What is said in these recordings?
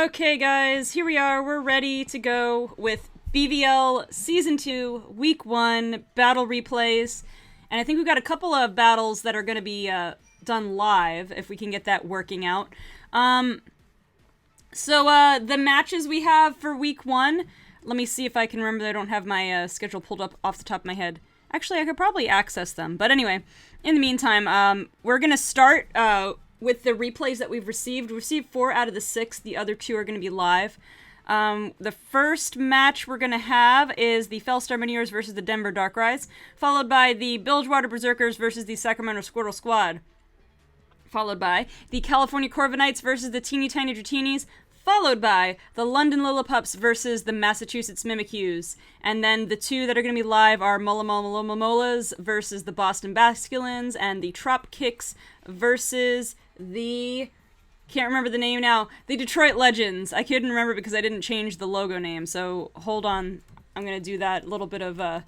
Okay, guys, here we are. We're ready to go with BVL Season 2, Week 1, battle replays. And I think we've got a couple of battles that are going to be done live, if we can get that working out. So the matches we have for Week 1, let me see if I can remember. I don't have my schedule pulled up off the top of my head. Actually, I could probably access them. But anyway, in the meantime, we're going to start with the replays that we've received. We received 4 out of the 6. The other 2 are going to be live. The first match we're going to have is the Fellstar Miniors versus the Denver Darkrais, followed by the Bilgewater Berserkers versus the Sacramento Squirtle Squad, followed by the California Corviknights versus the Teeny Tiny Dratinis, followed by the London Lillipups versus the Massachusetts Mimikyus. And then the 2 that are going to be live are Mullamolas versus the Boston Basculins, and the Trop Kicks versus the... can't remember the name now. The Detroit Legends. I couldn't remember because I didn't change the logo name, so hold on. I'm going to do that. A little bit of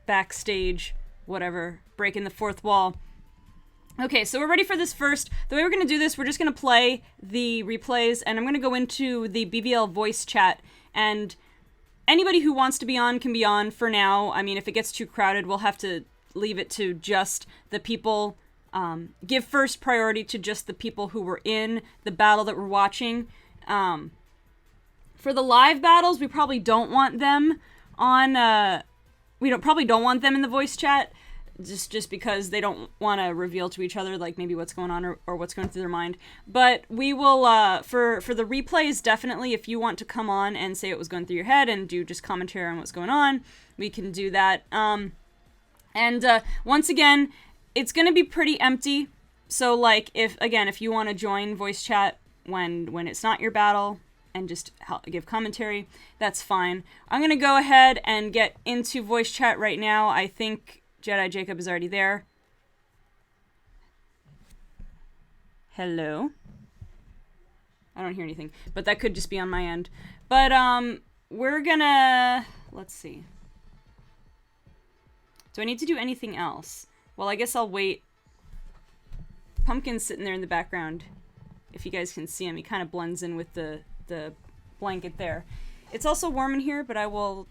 backstage, whatever, breaking the fourth wall. Okay, so we're ready for this first. The way we're going to do this, we're just going to play the replays, and I'm going to go into the BVL voice chat, and anybody who wants to be on can be on for now. I mean, if it gets too crowded, we'll have to leave it to just the people... give first priority to just the people who were in the battle that we're watching. For the live battles, we probably don't want them on, probably don't want them in the voice chat, just because they don't want to reveal to each other, like, maybe what's going on or what's going through their mind. But we will, for the replays, definitely, if you want to come on and say what was going through your head and do just commentary on what's going on, we can do that. Once again, it's going to be pretty empty, so, like, if you want to join voice chat when it's not your battle and just give commentary, that's fine. I'm going to go ahead and get into voice chat right now. I think JediJacob is already there. Hello? I don't hear anything, but that could just be on my end. But, we're gonna... let's see. Do I need to do anything else? Well, I guess I'll wait. Pumpkin's sitting there in the background. If you guys can see him, he kind of blends in with the blanket there. It's also warm in here, but I will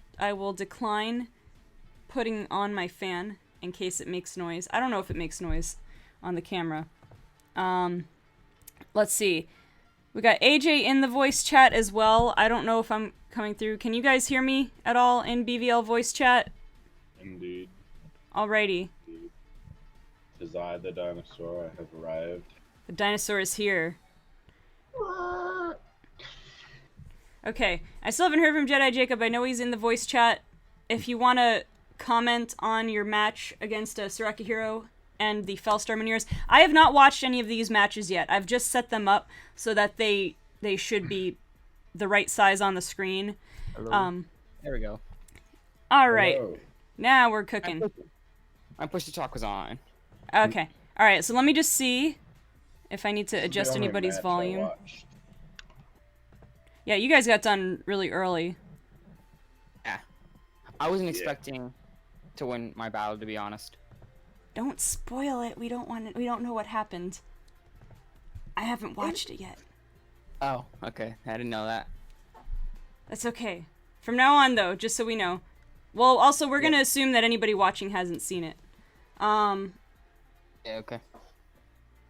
decline putting on my fan in case it makes noise. I don't know if it makes noise on the camera. Let's see. We got AJ in the voice chat as well. I don't know if I'm coming through. Can you guys hear me at all in BVL voice chat? Indeed. Alrighty. Tis I, the dinosaur, I have arrived. The dinosaur is here. Okay, I still haven't heard from JediJacob. I know he's in the voice chat. If you want to comment on your match against Soraka Hero and the Fellstar Miniors, I have not watched any of these matches yet. I've just set them up so that they should be the right size on the screen. Hello. There we go. All right, Hello. now we're cooking. My push to talk was on. Okay. All right, so let me just see if I need to adjust The only anybody's match I volume. watched. Yeah, you guys got done really early. Yeah. I wasn't expecting to win my battle, to be honest. Don't spoil it. We don't want it. We don't know what happened. I haven't watched it yet. Oh, okay. I didn't know that. That's okay. From now on, though, just so we know. Well, also, we're gonna assume that anybody watching hasn't seen it. Yeah, okay.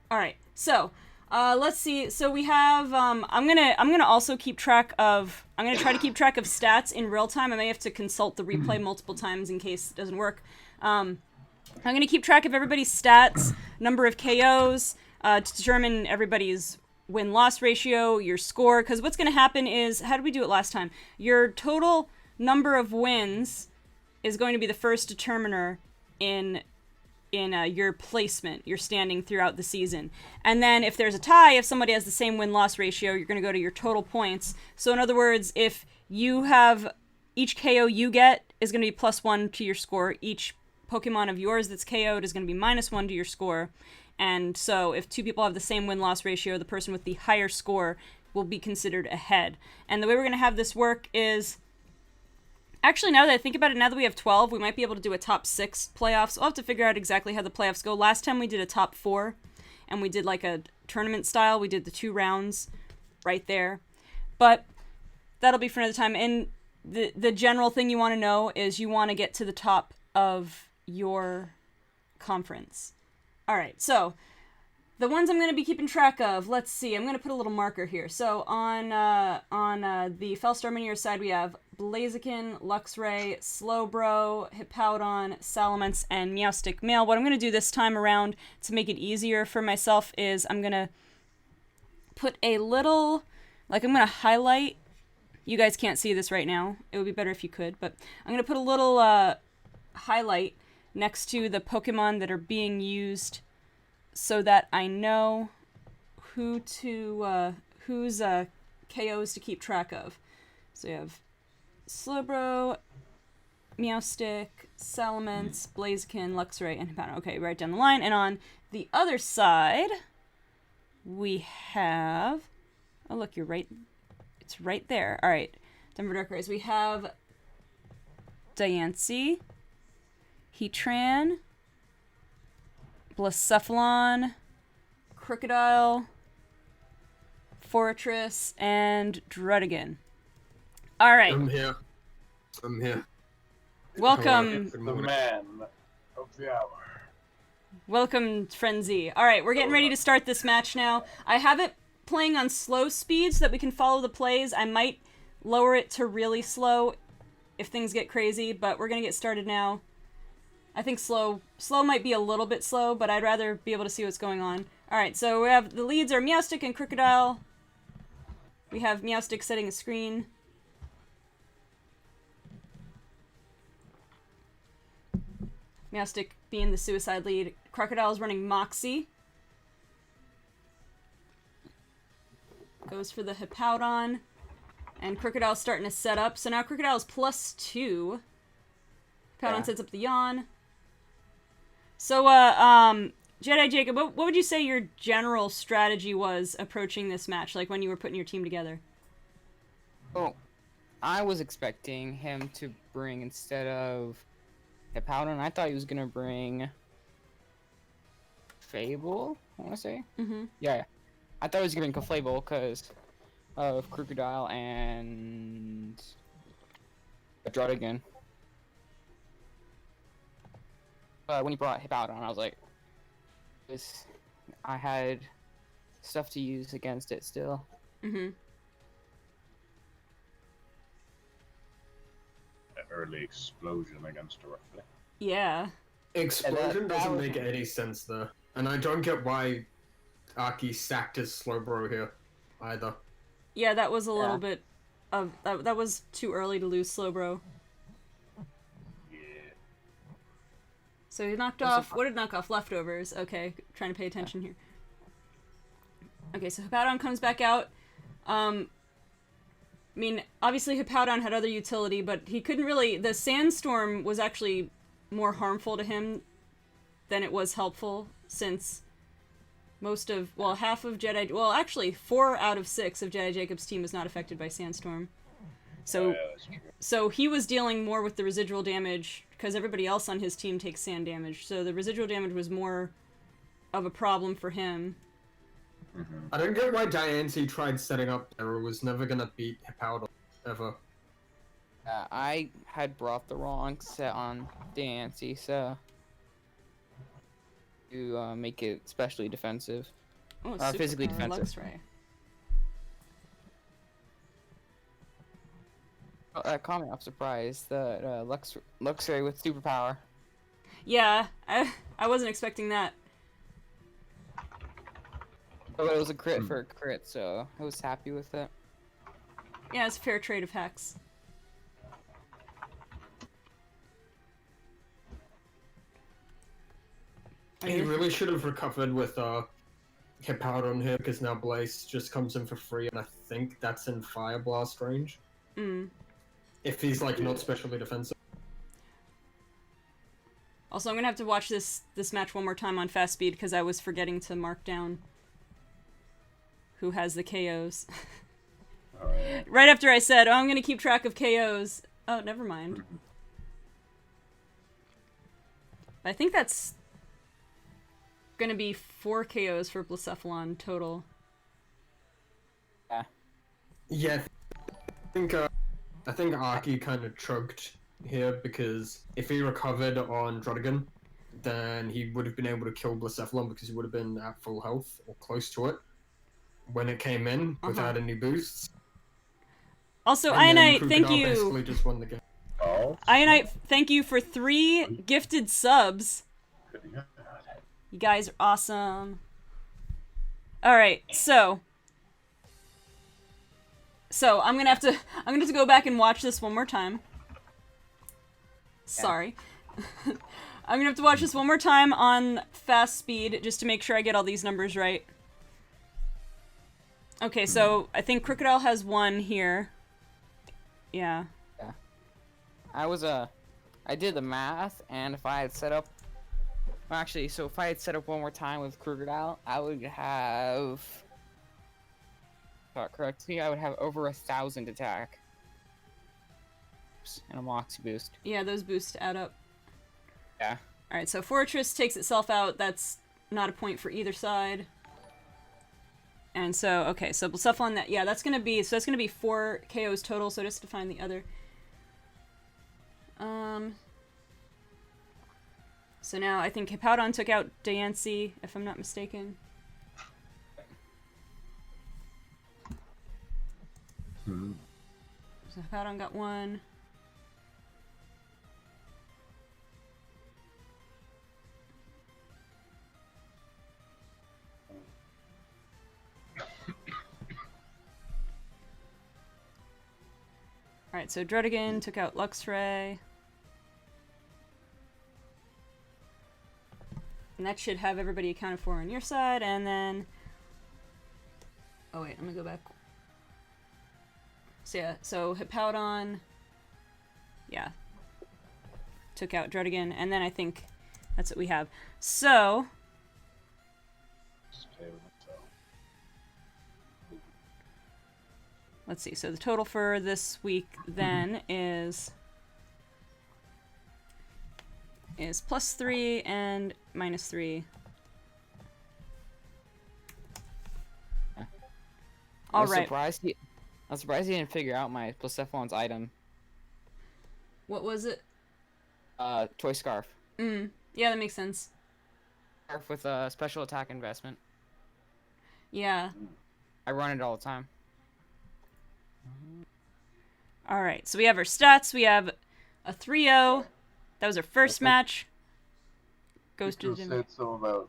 All right. So, let's see. So we have. I'm gonna also keep track of. I'm gonna try to keep track of stats in real time. I may have to consult the replay multiple times in case it doesn't work. I'm gonna keep track of everybody's stats, number of KOs, to determine everybody's win-loss ratio, your score. Because what's gonna happen is, how did we do it last time? Your total number of wins is going to be the first determiner in your placement, your standing throughout the season. And then if there's a tie, if somebody has the same win-loss ratio, you're going to go to your total points. So in other words, if you have each KO you get is going to be +1 to your score, each Pokemon of yours that's KO'd is going to be -1 to your score. And so if 2 people have the same win-loss ratio, the person with the higher score will be considered ahead. And the way we're going to have this work is... actually, now that I think about it, now that we have 12, we might be able to do a top 6 playoffs. We'll have to figure out exactly how the playoffs go. Last time we did a top 4, and we did like a tournament style. We did the 2 rounds right there. But that'll be for another time. And the general thing you want to know is you want to get to the top of your conference. All right, so the ones I'm going to be keeping track of, let's see. I'm going to put a little marker here. So on the Fellstar Miniors side, we have Blaziken, Luxray, Slowbro, Hippowdon, Salamence, and Meowstic Male. What I'm going to do this time around to make it easier for myself is I'm going to put a little, like I'm going to highlight. You guys can't see this right now. It would be better if you could, but I'm going to put a little highlight next to the Pokemon that are being used so that I know who to, whose KOs to keep track of. So you have Slowbro, Meowstic, Salamence, Blaziken, Luxray, and Hippowdon. Okay, right down the line. And on the other side, we have... Oh, look, you're right... It's right there. All right, Denver Darkrais. We have Diancie, Heatran, Blacephalon, Crocodile, Fortress, and Druddigan. All right. I'm here. Welcome. The man of the hour. Welcome, Frenzy. All right, we're getting ready to start this match now. I have it playing on slow speed so that we can follow the plays. I might lower it to really slow if things get crazy, but we're going to get started now. I think slow might be a little bit slow, but I'd rather be able to see what's going on. All right, so we have the leads are Meowstic and Crocodile. We have Meowstic setting a screen. Meowstic being the suicide lead. Crocodile is running Moxie. Goes for the Hippowdon. And Crocodile's starting to set up. So now Crocodile's +2. Hippowdon sets up the Yawn. So, JediJacob, what would you say your general strategy was approaching this match, like when you were putting your team together? Oh, I was expecting him to bring, instead of Hippowdon, I thought he was going to bring Fable, I want to say? Mm-hmm. Yeah. I thought he was going to bring Clefable because of Crocodile and Druddigan. But when he brought Hippowdon, I was like, I had stuff to use against it still. Mm-hmm. An early explosion against a roughly. Yeah. Explosion that doesn't was- make any sense though, and I don't get why Aki sacked his Slowbro here either. Yeah, that was a little bit of... That was too early to lose Slowbro. Yeah. So he knocked off... What did knock off? Leftovers. Okay, trying to pay attention here. Okay, so Hippowdon comes back out. I mean, obviously Hippowdon had other utility, but he couldn't really... The Sandstorm was actually more harmful to him than it was helpful, since most of... Well, half of Jedi... Well, actually, 4 out of 6 of JediJacob's team is not affected by Sandstorm. So, That's true. so he was dealing more with the residual damage, because everybody else on his team takes sand damage. So the residual damage was more of a problem for him. I don't get why Diancie tried setting up there. It was never gonna beat Hippowdon, ever. I had brought the wrong set on Diancie, so to make it specially defensive. Oh, Physically defensive. Luxray. Comment, I'm surprised that Luxray with superpower. Yeah, I wasn't expecting that. But it was a crit for a crit, so I was happy with it. Yeah, it's a fair trade of hacks. He really should have recovered with Hippowdon here, because now Blaze just comes in for free, and I think that's in Fire Blast range. Mm. If he's like not specially defensive. Also, I'm gonna have to watch this match one more time on fast speed because I was forgetting to mark down who has the KOs. Alright. Right after I said, "Oh, I'm gonna keep track of KOs." Oh, never mind. I think that's gonna be 4 KOs for Blacephalon total. Yeah. Yeah, I think Aki kind of chugged here because if he recovered on Drodigan, then he would have been able to kill Blacephalon because he would have been at full health or close to it when it came in without any boosts. Also, And then Ionite, thank Crocodile you. basically just won the game. Oh, Ionite, thank you for 3 gifted subs. good God. You guys are awesome. Alright, so I'm gonna have to go back and watch this one more time. Sorry. I'm gonna have to watch this one more time on fast speed just to make sure I get all these numbers right. Okay, so I think Crocodile has 1 here. Yeah. I did the math, and if I had set up, well, actually, so if I had set up one more time with Crocodile, I would have, thought correctly, I would have over 1,000 attack. And a Moxie boost. Yeah, those boosts add up. Yeah. Alright, so Fortress takes itself out. That's not a point for either side. And so, okay, so Blacephalon, that's gonna be 4 KOs total, so just to find the other. So now I think Hippowdon took out Diancie, if I'm not mistaken. So Hippowdon got 1. Alright, so Drodigan took out Luxray. And that should have everybody accounted for on your side, and then... Oh wait, I'm gonna go back. So yeah, so Hippowdon... Yeah. Took out Drodigan, and then I think that's what we have. So... Just okay with myself. Let's see, so the total for this week then is +3 and -3. I was Alright. surprised he didn't figure out my Blacephalon's item. What was it? Toy Scarf. Yeah, that makes sense. Scarf with a special attack investment. Yeah. I run it all the time. Alright, so we have our stats. We have a 3-0. That was our first match. Goes to You the said something about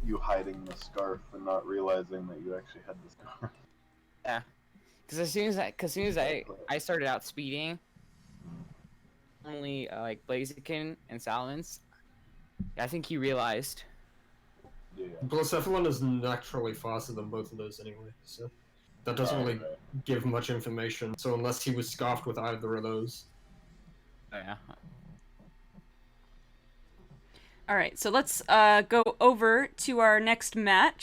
you hiding the scarf and not realizing that you actually had the scarf. Yeah. Because as soon as I started out speeding, only like Blaziken and Salamence, I think he realized. Yeah. Blacephalon is naturally faster than both of those anyway, so that doesn't really give much information. So unless he was scarfed with either of those. Oh, yeah. Alright, so let's go over to our next match.